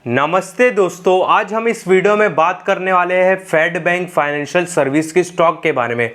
नमस्ते दोस्तों, आज हम इस वीडियो में बात करने वाले हैं फेड बैंक फाइनेंशियल सर्विस के स्टॉक के बारे में।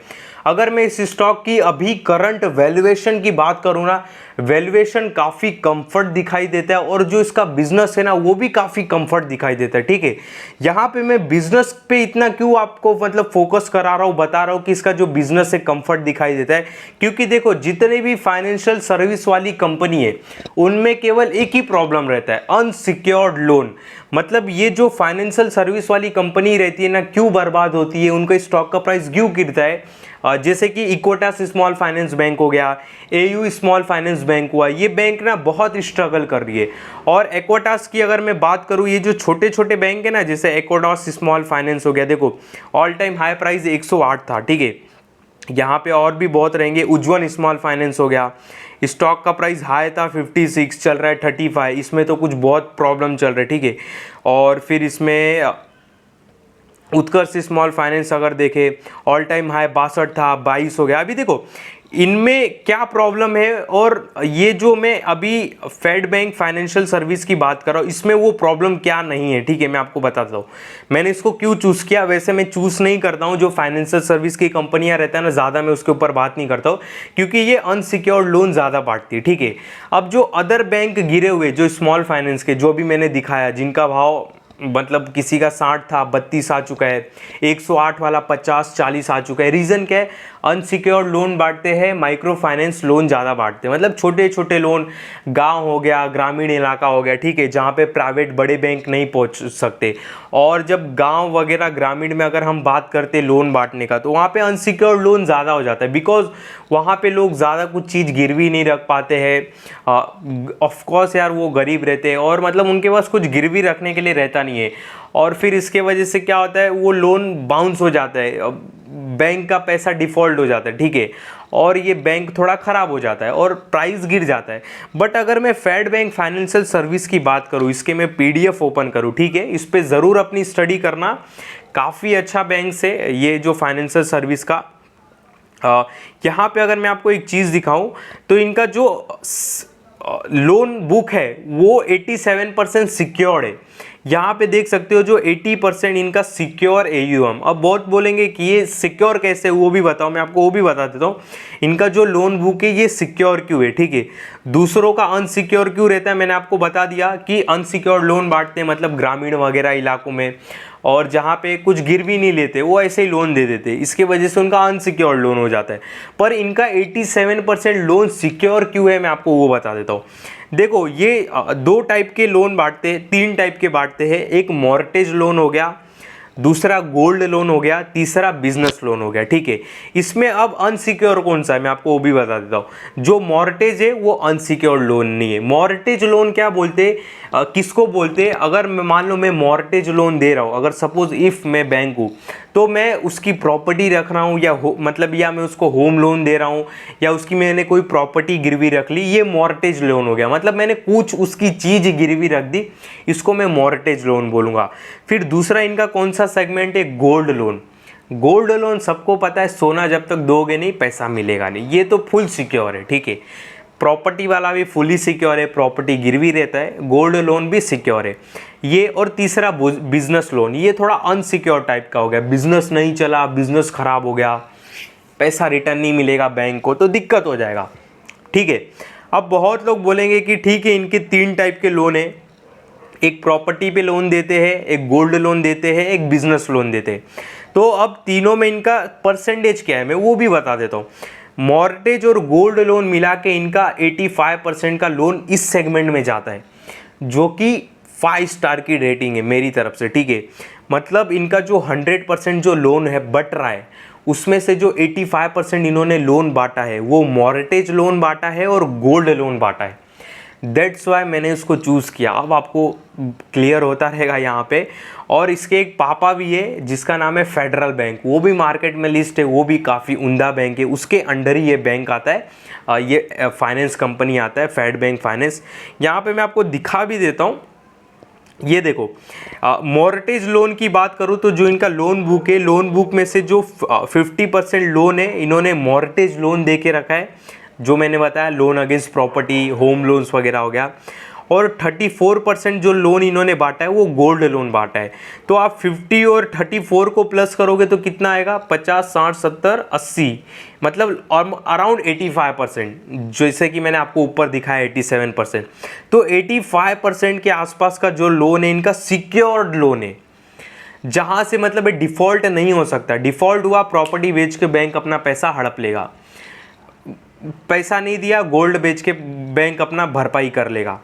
अगर मैं इस स्टॉक की अभी करंट वैल्यूएशन की बात करूँ ना, वैल्यूएशन काफ़ी कंफर्ट दिखाई देता है और जो इसका बिजनेस है ना वो भी काफ़ी कंफर्ट दिखाई देता है। ठीक है, यहाँ पे मैं बिजनेस पे इतना क्यों आपको फोकस करा रहा हूँ, बता रहा हूँ कि इसका जो बिजनेस है कंफर्ट दिखाई देता है, क्योंकि देखो जितने भी फाइनेंशियल सर्विस वाली कंपनी है उनमें केवल एक ही प्रॉब्लम रहता है, अनसिक्योर्ड लोन। मतलब ये जो फाइनेंशियल सर्विस वाली कंपनी रहती है ना, क्यों बर्बाद होती है, उनका स्टॉक का प्राइस क्यों गिरता है। जैसे कि इक्विटास स्मॉल फाइनेंस बैंक हो गया, एयू स्मॉल फाइनेंस बैंक हुआ, ये बैंक ना बहुत स्ट्रगल कर रही है। और इक्विटास की अगर मैं बात करूँ, ये जो छोटे छोटे बैंक है ना, जैसे इक्विटास स्मॉल फाइनेंस हो गया, देखो ऑल टाइम हाई प्राइस 108 था। ठीक है, यहाँ पे और भी बहुत रहेंगे। उज्जवल स्मॉल फाइनेंस हो गया, स्टॉक का प्राइस हाई था 56, चल रहा है 35, इसमें तो कुछ बहुत प्रॉब्लम चल रहा है। ठीक है, और फिर इसमें उत्कर्ष स्मॉल फाइनेंस अगर देखें, ऑल टाइम हाई 62 था, 22 हो गया। अभी देखो इनमें क्या प्रॉब्लम है, और ये जो मैं अभी फेड बैंक फाइनेंशियल सर्विस की बात कर रहा हूँ, इसमें वो प्रॉब्लम क्या नहीं है। ठीक है, मैं आपको बताता हूँ मैंने इसको क्यों चूज़ किया। वैसे मैं चूज़ नहीं करता हूँ, जो फाइनेंशियल सर्विस की कंपनियाँ रहता है ना, ज़्यादा मैं उसके ऊपर बात नहीं करता हूँ, क्योंकि ये अनसिक्योर्ड लोन ज़्यादा बांटती है। ठीक है, अब जो अदर बैंक गिरे हुए, जो स्मॉल फाइनेंस के जो भी मैंने दिखाया, जिनका भाव किसी का 60 था 32 आ चुका है, 108 वाला 50-40 आ चुका है। रीज़न क्या है, अनसिक्योर्ड लोन बांटते हैं, माइक्रो फाइनेंस लोन ज़्यादा बांटते हैं। मतलब छोटे छोटे लोन, गांव हो गया, ग्रामीण इलाका हो गया, ठीक है, जहाँ पे प्राइवेट बड़े बैंक नहीं पहुँच सकते। और जब गांव वगैरह ग्रामीण में अगर हम बात करते लोन बांटने का, तो वहाँ पे अनसिक्योर्ड लोन ज़्यादा हो जाता है, बिकॉज वहाँ पे लोग ज़्यादा कुछ चीज़ गिरवी नहीं रख पाते हैं। ऑफकोर्स यार वो गरीब रहते हैं, और उनके पास कुछ गिरवी रखने के लिए रहता नहीं है, और फिर इसके वजह से क्या होता है, वो लोन बाउंस हो जाता है, बैंक का पैसा डिफॉल्ट हो जाता है। ठीक है, और ये बैंक थोड़ा ख़राब हो जाता है और प्राइस गिर जाता है। बट अगर मैं फेड बैंक फाइनेंशियल सर्विस की बात करूँ, इसके मैं पीडीएफ ओपन करूँ, ठीक है, इस पर ज़रूर अपनी स्टडी करना, काफ़ी अच्छा बैंक से ये जो फाइनेंशियल सर्विस का। यहाँ पे अगर मैं आपको एक चीज़ दिखाऊं, तो इनका जो लोन बुक है वो 87% सिक्योर्ड है। यहाँ पे देख सकते हो, जो 80% इनका सिक्योर एयूएम। अब बहुत बोलेंगे कि ये सिक्योर कैसे, वो भी बताओ, मैं आपको वो भी बता देता हूँ। इनका जो लोन बुक है ये सिक्योर क्यों है, ठीक है, दूसरों का अनसिक्योर क्यों रहता है, मैंने आपको बता दिया कि अनसिक्योर लोन बांटते हैं, मतलब ग्रामीण वगैरह इलाकों में, और जहाँ पे कुछ गिरवी नहीं लेते वो ऐसे ही लोन दे देते, इसके वजह से उनका अनसिक्योर लोन हो जाता है। पर इनका 87% लोन सिक्योर क्यों है, मैं आपको वो बता देता हूँ। देखो ये दो टाइप के लोन बांटते हैं, तीन टाइप के बांटते हैं। एक मॉर्टेज लोन हो गया, दूसरा गोल्ड लोन हो गया, तीसरा बिजनेस लोन हो गया। ठीक है, इसमें अब अनसिक्योर कौन सा है, मैं आपको वो भी बता देता हूँ। जो मॉर्टेज है वो अनसिक्योर्ड लोन नहीं है। मॉर्टेज लोन क्या बोलते हैं, किसको बोलते हैं, अगर मैं मान लो मैं मॉर्टेज लोन दे रहा हूँ, अगर सपोज इफ़ मैं बैंक हूँ, तो मैं उसकी प्रॉपर्टी रख रहा हूँ, या मैं उसको होम लोन दे रहा हूँ, या उसकी मैंने कोई प्रॉपर्टी गिरवी रख ली, ये मॉर्टेज लोन हो गया। मतलब मैंने कुछ उसकी चीज़ गिरवी रख दी, इसको मैं मॉर्टेज लोन बोलूँगा। फिर दूसरा इनका कौन सा सेगमेंट है, गोल्ड लोन। गोल्ड लोन सबको पता है, सोना जब तक दोगे नहीं पैसा मिलेगा नहीं, ये तो फुल सिक्योर है। ठीक है, प्रॉपर्टी वाला भी फुली सिक्योर है, प्रॉपर्टी गिरवी रहता है, गोल्ड लोन भी सिक्योर है ये। और तीसरा बिजनेस लोन, ये थोड़ा अनसिक्योर टाइप का हो गया, बिजनेस नहीं चला, बिजनेस खराब हो गया, पैसा रिटर्न नहीं मिलेगा बैंक को, तो दिक्कत हो जाएगा। ठीक है, अब बहुत लोग बोलेंगे कि ठीक है, इनके तीन टाइप के लोन है, एक प्रॉपर्टी पे लोन देते हैं, एक गोल्ड लोन देते हैं, एक बिजनेस लोन देते हैं। तो अब तीनों में इनका परसेंटेज क्या है, मैं वो भी बता देता हूँ। मॉर्टेज और गोल्ड लोन मिला के इनका 85% का लोन इस सेगमेंट में जाता है, जो कि 5 स्टार की रेटिंग है मेरी तरफ से। ठीक है, मतलब इनका जो 100% जो लोन है बट रहा है, उसमें से जो 85% इन्होंने लोन बांटा है वो मॉर्टेज लोन बांटा है और गोल्ड लोन बांटा है। दैट्स वाई मैंने इसको चूज़ किया। अब आपको क्लियर होता रहेगा यहाँ पे। और इसके एक पापा भी है जिसका नाम है फेडरल बैंक, वो भी मार्केट में लिस्ट है, वो भी काफ़ी उम्दा बैंक है, उसके अंडर ही ये बैंक आता है, ये फाइनेंस कंपनी आता है, फेड बैंक फाइनेंस। यहाँ पे मैं आपको दिखा भी देता हूँ, ये देखो मॉर्टेज लोन की बात करूँ तो जो इनका लोन बुक है, लोन बुक में से जो 50% लोन है इन्होंने मॉर्टेज लोन दे के रखा है, जो मैंने बताया loan against property, home loans वगैरह हो गया। और 34% जो लोन इन्होंने बांटा है वो गोल्ड लोन बांटा है। तो आप 50 और 34 को प्लस करोगे तो कितना आएगा, 50, 60, 70, 80, मतलब अराउंड 85%, जैसे कि मैंने आपको ऊपर दिखाया 87%। तो 85% के आसपास का जो लोन है इनका सिक्योर्ड लोन है, जहां से मतलब डिफॉल्ट नहीं हो सकता। डिफॉल्ट हुआ, प्रॉपर्टी बेच के बैंक अपना पैसा हड़प लेगा, पैसा नहीं दिया गोल्ड बेच के बैंक अपना भरपाई कर लेगा।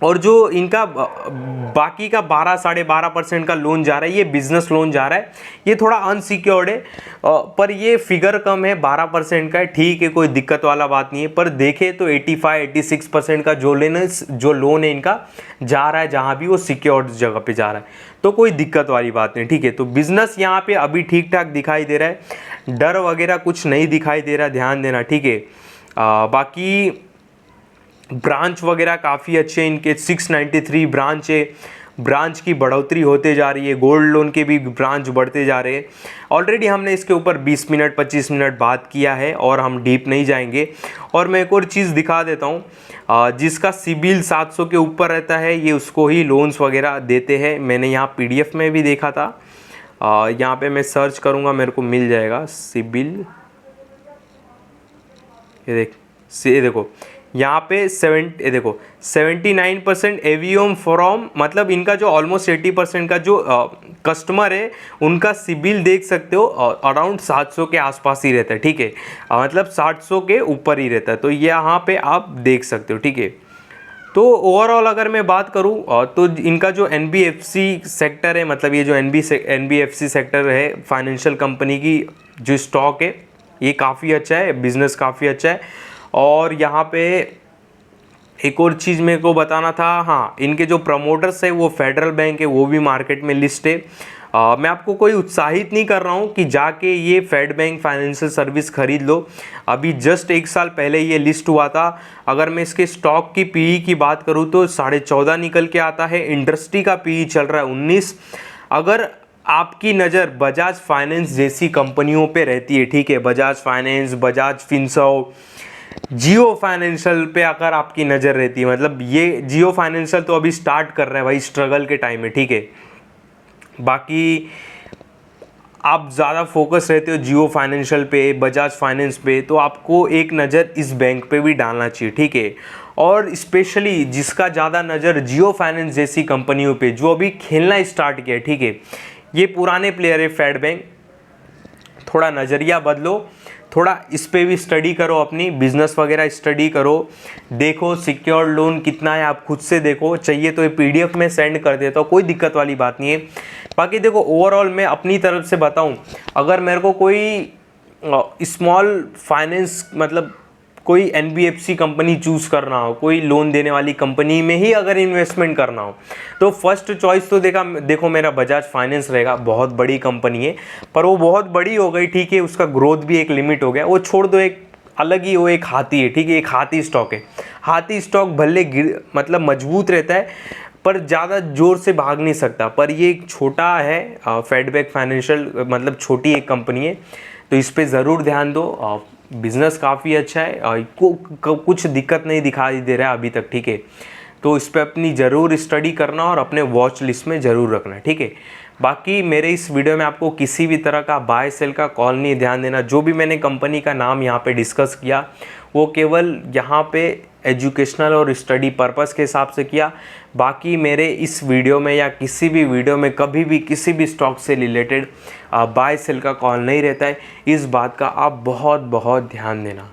और जो इनका बाकी का 12, 12.5% का लोन जा रहा है, ये बिजनेस लोन जा रहा है, ये थोड़ा अनसिक्योर्ड है, पर ये फिगर कम है, 12% का है, ठीक है, कोई दिक्कत वाला बात नहीं है। पर देखे तो 85, 86% का जो लोन है इनका जा रहा है, जहाँ भी वो सिक्योर्ड जगह पे जा रहा है, तो कोई दिक्कत वाली बात नहीं, ठीक है। तो बिजनेस यहाँ पे अभी ठीक ठाक दिखाई दे रहा है, डर वगैरह कुछ नहीं दिखाई दे रहा, ध्यान देना, ठीक है। बाकी ब्रांच वगैरह काफ़ी अच्छे इनके, 693 ब्रांच है, ब्रांच की बढ़ोतरी होते जा रही है, गोल्ड लोन के भी ब्रांच बढ़ते जा रहे हैं। ऑलरेडी हमने इसके ऊपर 20 मिनट 25 मिनट बात किया है और हम डीप नहीं जाएंगे। और मैं एक और चीज़ दिखा देता हूँ, जिसका सिबिल 700 के ऊपर रहता है ये उसको ही लोन्स वगैरह देते हैं। मैंने यहाँ PDF में भी देखा था, यहाँ पे मैं सर्च करूँगा मेरे को मिल जाएगा सिबिल, ये देखो यहाँ पे 79% एवीएम फ्रॉम, मतलब इनका जो ऑलमोस्ट 80% का जो कस्टमर है उनका सिबिल देख सकते हो अराउंड 700 के आसपास ही रहता है, ठीक है, मतलब 700 के ऊपर ही रहता है। तो यहाँ पे आप देख सकते हो, ठीक है। तो ओवरऑल अगर मैं बात करूँ तो इनका जो NBFC सेक्टर है, मतलब ये जो NBFC सेक्टर है फाइनेंशियल कंपनी की जो स्टॉक है, ये काफ़ी अच्छा है, बिजनेस काफ़ी अच्छा है। और यहाँ पे एक और चीज़ मेरे को बताना था, हाँ, इनके जो प्रमोटर्स है वो फेडरल बैंक है, वो भी मार्केट में लिस्ट है। मैं आपको कोई उत्साहित नहीं कर रहा हूँ कि जाके ये फेड बैंक फाइनेंशियल सर्विस खरीद लो, अभी जस्ट 1 साल पहले ये लिस्ट हुआ था। अगर मैं इसके स्टॉक की PE की बात करूँ तो 14.5 निकल के आता है, इंडस्ट्री का PE चल रहा है 19। अगर आपकी नज़र बजाज फाइनेंस जैसी कंपनियों पे रहती है, ठीक है, बजाज फाइनेंस, बजाज फिनसर्व, जियो फाइनेंशियल पे अगर आपकी नज़र रहती है, मतलब ये जियो फाइनेंशियल तो अभी स्टार्ट कर रहा है भाई, स्ट्रगल के टाइम में, ठीक है। बाकी आप ज़्यादा फोकस रहते हो जियो फाइनेंशियल पे, बजाज फाइनेंस पे, तो आपको एक नज़र इस बैंक पे भी डालना चाहिए, ठीक है। और स्पेशली जिसका ज़्यादा नज़र जियो फाइनेंस जैसी कंपनियों पे जो अभी खेलना स्टार्ट किया है, ठीक है, ये पुराने प्लेयर है फेड बैंक, थोड़ा नज़रिया बदलो, थोड़ा इस पे भी स्टडी करो, अपनी बिजनेस वगैरह स्टडी करो, देखो सिक्योर्ड लोन कितना है, आप खुद से देखो, चाहिए तो ये PDF में सेंड कर देता हूँ, कोई दिक्कत वाली बात नहीं है। बाकी देखो ओवरऑल मैं अपनी तरफ से बताऊँ, अगर मेरे को कोई स्मॉल फाइनेंस, मतलब कोई NBFC कंपनी चूज़ करना हो, कोई लोन देने वाली कंपनी में ही अगर इन्वेस्टमेंट करना हो, तो फर्स्ट चॉइस तो देखो मेरा बजाज फाइनेंस रहेगा। बहुत बड़ी कंपनी है, पर वो बहुत बड़ी हो गई, ठीक है, उसका ग्रोथ भी एक लिमिट हो गया, वो छोड़ दो, एक अलग ही वो एक हाथी है, ठीक है, एक हाथी स्टॉक है। हाथी स्टॉक भले मतलब मजबूत रहता है पर ज़्यादा जोर से भाग नहीं सकता, पर ये एक छोटा है, फेड बैंक फाइनेंशियल मतलब छोटी एक कंपनी है, तो इस पर ज़रूर ध्यान दो। बिज़नेस काफ़ी अच्छा है, कुछ दिक्कत नहीं दिखाई दे रहा है अभी तक, ठीक है। तो इस पर अपनी ज़रूर स्टडी करना और अपने वॉच लिस्ट में ज़रूर रखना, ठीक है। बाकी मेरे इस वीडियो में आपको किसी भी तरह का बाय सेल का कॉल नहीं, ध्यान देना। जो भी मैंने कंपनी का नाम यहाँ पे डिस्कस किया वो केवल यहाँ पे एजुकेशनल और स्टडी पर्पस के हिसाब से किया। बाकी मेरे इस वीडियो में या किसी भी वीडियो में कभी भी किसी भी स्टॉक से रिलेटेड बाय सेल का कॉल नहीं रहता है, इस बात का आप बहुत बहुत ध्यान देना।